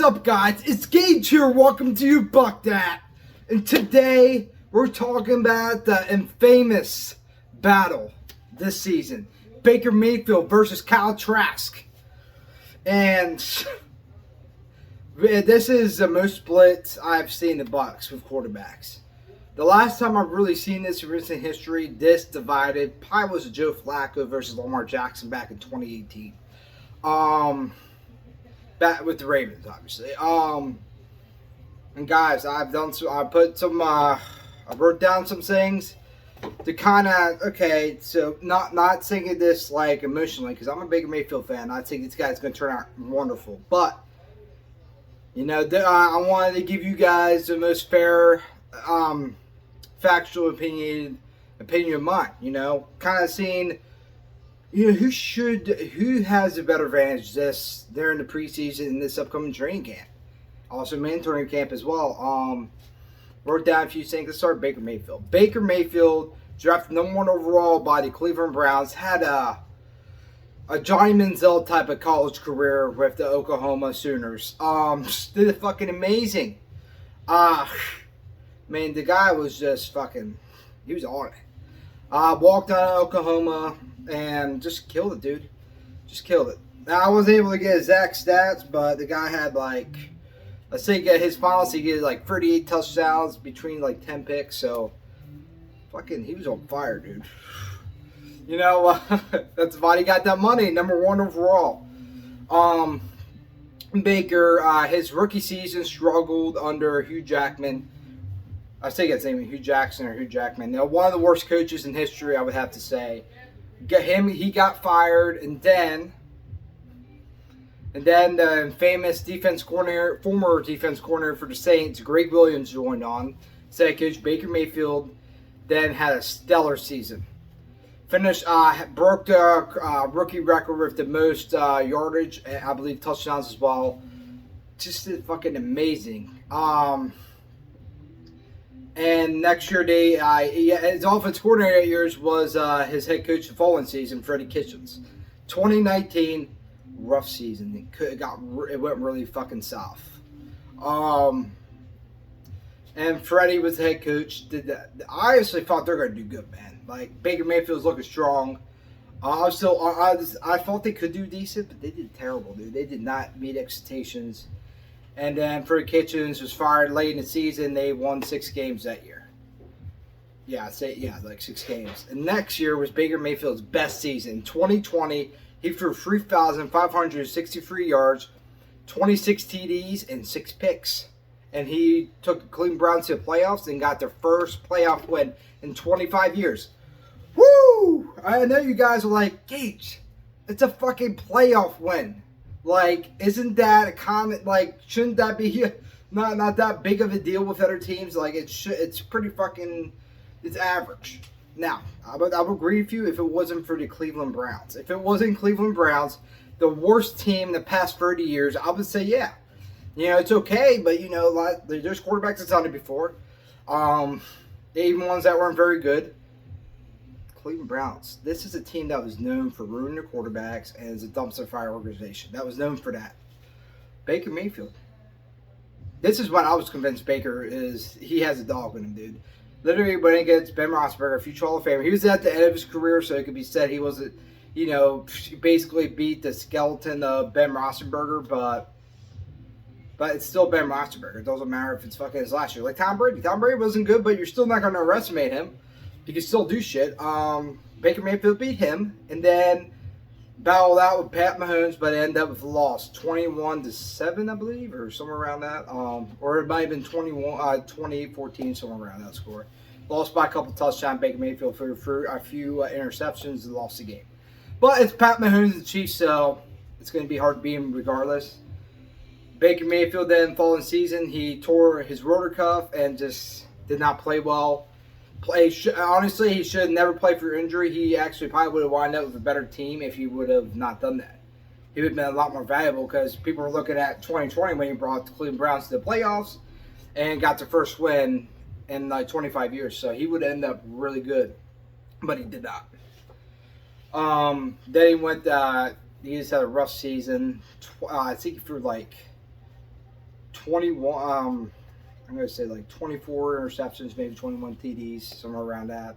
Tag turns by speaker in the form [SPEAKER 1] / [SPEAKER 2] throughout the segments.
[SPEAKER 1] up, guys? It's Gage here. Welcome to you, Buck That. And today we're talking about the infamous battle this season: Baker Mayfield versus Kyle Trask. And this is the most split I've seen the Bucks with quarterbacks. The last time I've really seen this in recent history, this divided, probably was Joe Flacco versus Lamar Jackson back in 2018. Back with the Ravens, obviously. And guys, I wrote down some things to kind of, okay, so not thinking this like emotionally, because I'm a Baker Mayfield fan. I think this guy's going to turn out wonderful. But, you know, I wanted to give you guys the most fair, factual opinion of mine. You know, kind of seeing, you know, who has a better advantage during the preseason and this upcoming training camp. Also mentoring camp as well. Wrote down a few things. Let's start with Baker Mayfield. Baker Mayfield, drafted number 1 overall by the Cleveland Browns, had a Johnny Manziel type of college career with the Oklahoma Sooners. Did it fucking amazing. Man, the guy was just fucking, he was on it. Walked out of Oklahoma and just killed it, dude. Just killed it. Now, I wasn't able to get exact stats, but the guy had like, let's say his finals, he get like 38 touchdowns between like 10 picks. So, fucking, he was on fire, dude. You know, that's why he got that money, number 1 overall. Baker, his rookie season struggled under Hugh Jackman. I think it's name Hugh Jackson or Hugh Jackman. Now, one of the worst coaches in history, I would have to say. He got fired, and then the famous former defense coordinator for the Saints, Greg Williams, joined on. Head coach Baker Mayfield then had a stellar season. Finished, broke the rookie record with the most yardage, and I believe touchdowns as well. Just fucking amazing. And next year, his offense coordinator 8 years was his head coach the following season, Freddie Kitchens. 2019, rough season. It went really fucking south. And Freddie was the head coach. I honestly thought they're going to do good, man. Like, Baker Mayfield's looking strong. I thought they could do decent, but they did terrible, dude. They did not meet expectations. And then Freddie Kitchens was fired late in the season. They won 6 games that year. Like 6 games. And next year was Baker Mayfield's best season. 2020, he threw 3,563 yards, 26 TDs, and 6 picks. And he took the Cleveland Browns to the playoffs and got their first playoff win in 25 years. Woo! I know you guys are like, Gage, it's a fucking playoff win. Like, isn't that a comment? Like, shouldn't that be not that big of a deal with other teams? Like, it's pretty fucking, it's average. Now, I would agree with you if it wasn't for the Cleveland Browns. If it wasn't Cleveland Browns, the worst team in the past 30 years, I would say, yeah. You know, it's okay, but, you know, like, there's quarterbacks that's done it before. Even ones that weren't very good. Cleveland Browns. This is a team that was known for ruining their quarterbacks and is a dumpster fire organization. That was known for that. Baker Mayfield. This is when I was convinced Baker he has a dog in him, dude. Literally went against Ben Roethlisberger, a future Hall of Famer. He was at the end of his career, so it could be said he wasn't, you know, basically beat the skeleton of Ben Roethlisberger, but it's still Ben Roethlisberger. It doesn't matter if it's fucking his last year. Like Tom Brady. Tom Brady wasn't good, but you're still not going to underestimate him. You can still do shit. Baker Mayfield beat him, and then battled out with Pat Mahomes, but ended up with a loss, 21-7, I believe, or somewhere around that. Or it might have been 28-14, somewhere around that score. Lost by a couple touchdowns. Baker Mayfield threw a few interceptions and lost the game. But it's Pat Mahomes and the Chiefs, so it's going to be hard to beat him regardless. Baker Mayfield then, following season, he tore his rotor cuff and just did not play well. Honestly, he should never play for injury. He actually probably would have wound up with a better team if he would have not done that. He would have been a lot more valuable because people were looking at 2020 when he brought the Cleveland Browns to the playoffs and got the first win in like 25 years. So he would end up really good, but he did not. Then he went. He just had a rough season. I think he threw like 21. I'm gonna say like 24 interceptions, maybe 21 TDs, somewhere around that.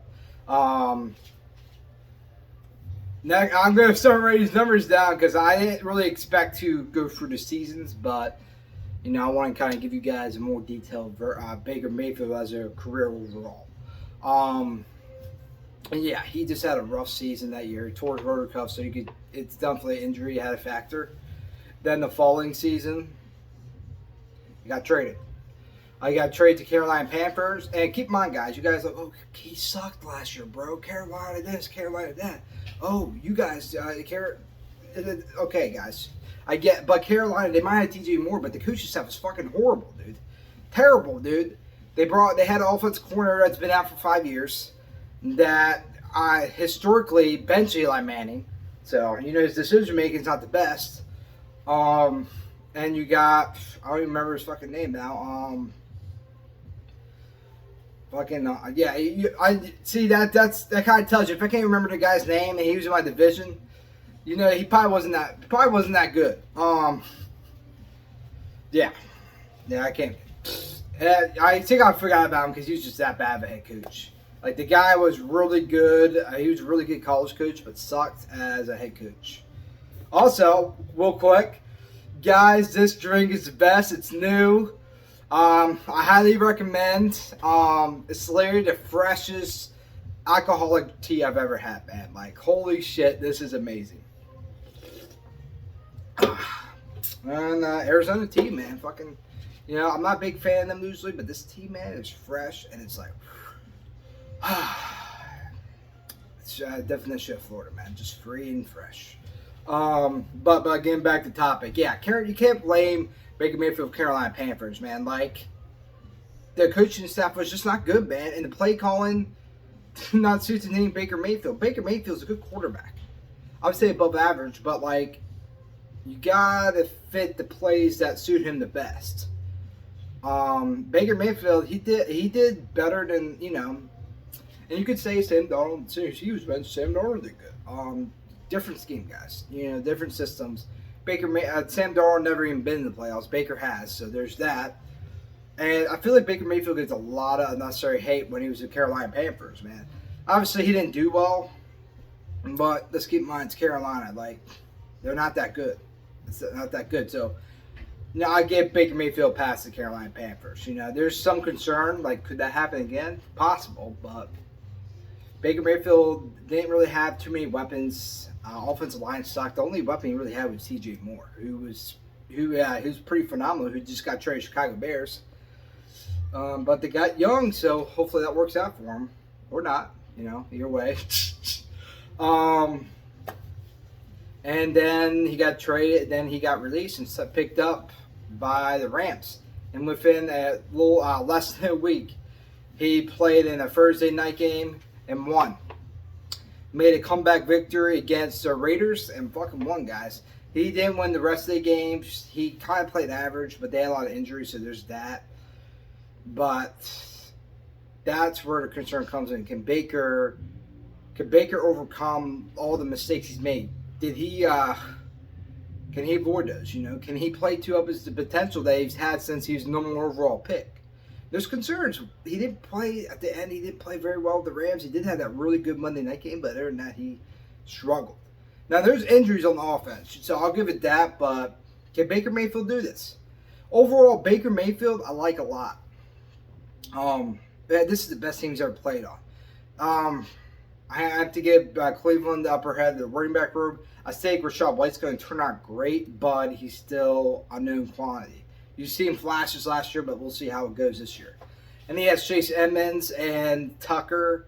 [SPEAKER 1] Next, I'm gonna start writing these numbers down because I didn't really expect to go through the seasons, but I want to kind of give you guys a more detailed Baker Mayfield as a career overall. And yeah, he just had a rough season that year. He tore his rotor cuff, so it's definitely an injury had a factor. Then the following season, he got traded. I got traded to Carolina Panthers. And keep in mind, guys, you guys are like, oh, he sucked last year, bro. Carolina this, Carolina that. Oh, you guys, okay, guys. I get, but Carolina, they might have TJ Moore, but the coaching staff is fucking horrible, dude. Terrible, dude. They had an offensive corner that's been out for 5 years that historically benched Eli Manning. So, his decision making is not the best. And you got, I don't even remember his fucking name now. I see that kind of tells you. If I can't remember the guy's name and he was in my division, he probably wasn't that good. Yeah, I can't. I think I forgot about him because he was just that bad of a head coach. Like, the guy was really good. He was a really good college coach, but sucked as a head coach. Also, real quick, guys, this drink is the best. It's new. I highly recommend. It's literally the freshest alcoholic tea I've ever had, man. Like, holy shit, this is amazing. And Arizona tea, man. Fucking, I'm not a big fan of them usually, but this tea, man, is fresh and it's like, it's definition of Florida, man. Just free and fresh. But getting back to topic, yeah, you can't blame Baker Mayfield Carolina Panthers, man. Like, the coaching staff was just not good, man, and the play calling not suits the name Baker Mayfield. Baker Mayfield's a good quarterback. I would say above average, but like, you gotta fit the plays that suit him the best. Baker Mayfield, he did better than, and you could say Sam Darnold, he was benched. Sam Darnold did good. Different scheme, guys. Different systems. Sam Darnold never even been in the playoffs. Baker has, so there's that. And I feel like Baker Mayfield gets a lot of unnecessary hate when he was with Carolina Panthers, man. Obviously, he didn't do well, but let's keep in mind, it's Carolina. Like, they're not that good. It's not that good. So, I give Baker Mayfield past the Carolina Panthers. There's some concern. Like, could that happen again? Possible, but Baker Mayfield didn't really have too many weapons. Offensive line sucked. The only weapon he really had was TJ Moore, who was pretty phenomenal, who just got traded to Chicago Bears. But they got young, so hopefully that works out for him. Or not, either way. And then he got traded, then he got released and picked up by the Rams. And within a little less than a week, he played in a Thursday night game and won. Made a comeback victory against the Raiders and fucking won, guys. He didn't win the rest of the games. He kind of played average, but they had a lot of injuries, so there's that. But that's where the concern comes in. Can Baker overcome all the mistakes he's made? Can he avoid those? Can he play to up his potential that he's had since he was the number one overall pick? There's concerns. He didn't play at the end. He didn't play very well with the Rams. He did have that really good Monday night game, but other than that, he struggled. Now, there's injuries on the offense, so I'll give it that, but can Baker Mayfield do this? Overall, Baker Mayfield, I like a lot. This is the best team he's ever played on. I have to give Cleveland the upper head, the running back room. I think Rachaad White's going to turn out great, but he's still unknown quantity. You've seen flashes last year, but we'll see how it goes this year. And he has Chase Edmonds and Tucker,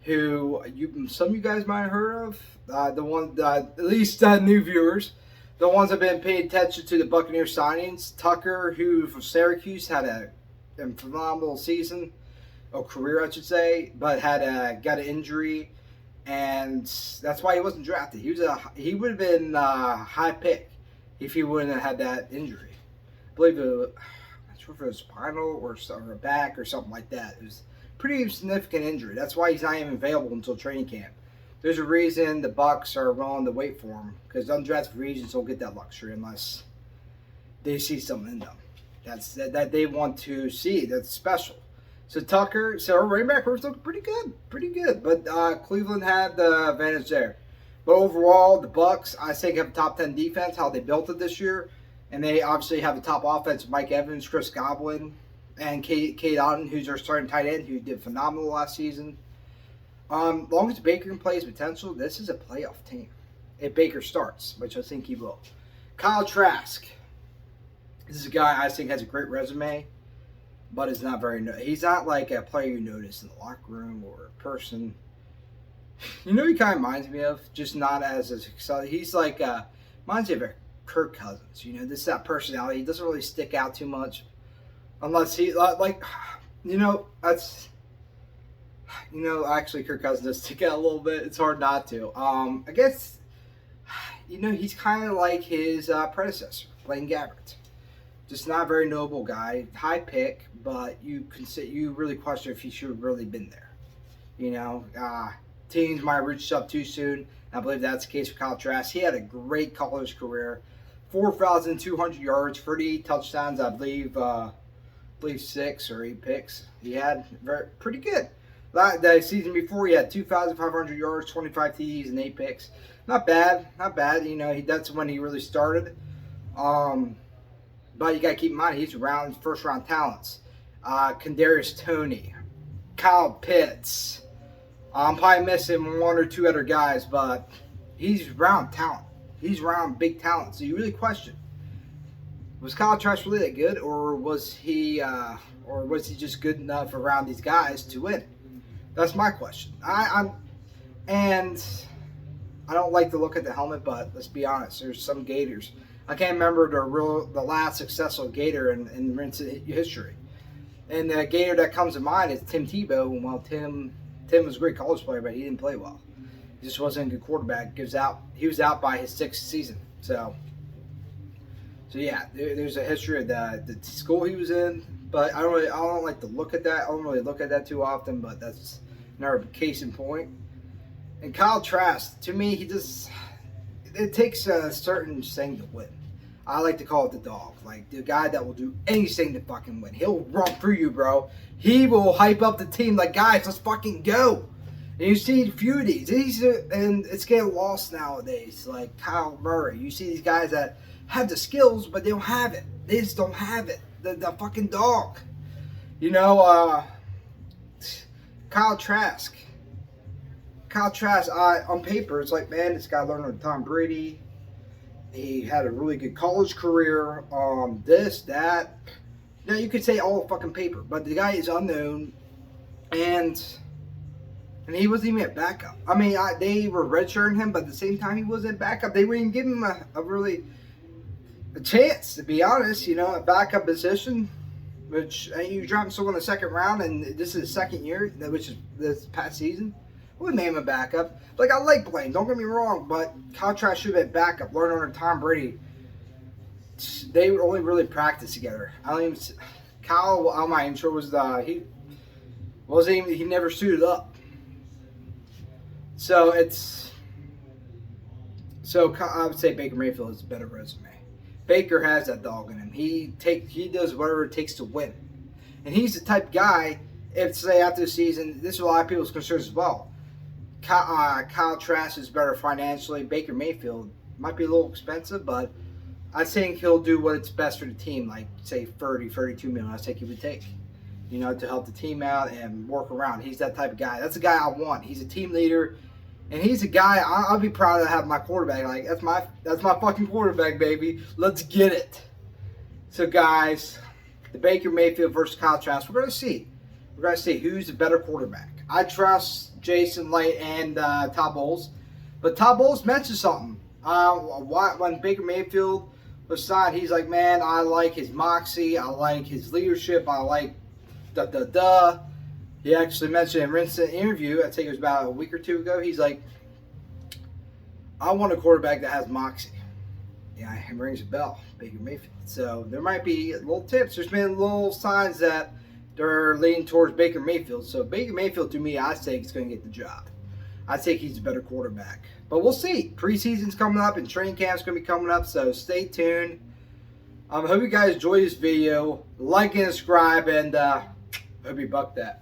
[SPEAKER 1] who some of you guys might have heard of. At least new viewers. The ones that have been paying attention to the Buccaneers signings. Tucker, who from Syracuse had a phenomenal season, or career I should say, but got an injury, and that's why he wasn't drafted. He would have been a high pick if he wouldn't have had that injury. I believe I'm not sure if it was spinal or a back or something like that. It was a pretty significant injury. That's why he's not even available until training camp. There's a reason the Bucs are willing to wait for him, because undrafted free agents don't get that luxury unless they see something in them. that they want to see. That's special. So Tucker, so our running back was looking pretty good. But Cleveland had the advantage there. But overall, the Bucks, I think, have a top 10 defense. How they built it this year, and they obviously have the top offense: Mike Evans, Chris Godwin, and Kate Otten, who's our starting tight end, who did phenomenal last season. Long as Baker can play his potential, this is a playoff team. If Baker starts, which I think he will. Kyle Trask. This is a guy I think has a great resume, but is not very. He's not like a player you notice in the locker room or a person. You know, he kind of reminds me of, just not as exciting. He's like reminds me of a Kirk Cousins. You know, this is that personality. He doesn't really stick out too much, unless he like. You know, that's. You know, actually, Kirk Cousins does stick out a little bit. It's hard not to. I guess. You know, he's kind of like his predecessor, Blaine Gabbert. Just not a very noble guy. High pick, but you really question if he should have really been there. You know, teams might have reached up too soon. I believe that's the case for Kyle Trask. He had a great college career. 4,200 yards, 38 touchdowns, I believe 6 or 8 picks. He had pretty good. The season before, he had 2,500 yards, 25 TDs, and 8 picks. Not bad. You know, that's when he really started. But you got to keep in mind, he's first round talents. Kadarius Toney, Kyle Pitts. I'm probably missing 1 or 2 other guys, but he's round talent. He's round big talent. So you really question, was Kyle Trask really that good, or was he just good enough around these guys to win? That's my question. I don't like to look at the helmet, but let's be honest. There's some Gators. I can't remember the last successful Gator in history. And the Gator that comes to mind is Tim Tebow. And while Tim was a great college player, but he didn't play well. He just wasn't a good quarterback. He was out by his 6th season. So yeah, there's a history of the school he was in. But I don't like to look at that. I don't really look at that too often. But that's another case in point. And Kyle Trask, to me, it takes a certain thing to win. I like to call it the dog. Like, the guy that will do anything to fucking win. He'll run through you, bro. He will hype up the team like, guys, let's fucking go. And you see a few of these. And it's getting lost nowadays. Like Kyle Murray. You see these guys that have the skills, but they don't have it. They just don't have it. The fucking dog. You know, Kyle Trask. On paper, it's like, man, this guy learned with Tom Brady. He had a really good college career. This, that. Now, you could say all fucking paper, but the guy is unknown, and he wasn't even a backup. I mean, they were redshirting him, but at the same time, he wasn't a backup. They wouldn't give him a chance, to be honest. You know, a backup position, which you drop someone in the 2nd round, and this is his 2nd year, which is this past season. I would name him a backup. Like, I like Blaine, don't get me wrong, but Kyle Trask should have been backup. Learned under Tom Brady. They only really practiced together. Kyle, I'm not even sure he never suited up. So I would say Baker Mayfield has a better resume. Baker has that dog in him. He does whatever it takes to win. And he's the type of guy, if say after the season, this is a lot of people's concerns as well. Kyle Trask is better financially. Baker Mayfield might be a little expensive, but I think he'll do what's best for the team, like say 32 million. I think he would take, you know, to help the team out and work around. He's that type of guy. That's the guy I want. He's a team leader, and he's a guy I'll be proud to have my quarterback. Like, that's my fucking quarterback, baby. Let's get it. So guys, the Baker Mayfield versus Kyle Trask. We're gonna see who's the better quarterback. I trust Jason Light and Todd Bowles. But Todd Bowles mentioned something. When Baker Mayfield was signed, he's like, man, I like his moxie. I like his leadership. I like He actually mentioned in a recent interview, I think it was about a week or 2 ago, he's like, I want a quarterback that has moxie. Yeah, it rings a bell, Baker Mayfield. So there might be little tips. There's been little signs that they're leaning towards Baker Mayfield. So Baker Mayfield, to me, I think is going to get the job. I think he's a better quarterback. But we'll see. Preseason's coming up and training camp's going to be coming up, so stay tuned. Hope you guys enjoy this video. Like and subscribe, and hope you buck that.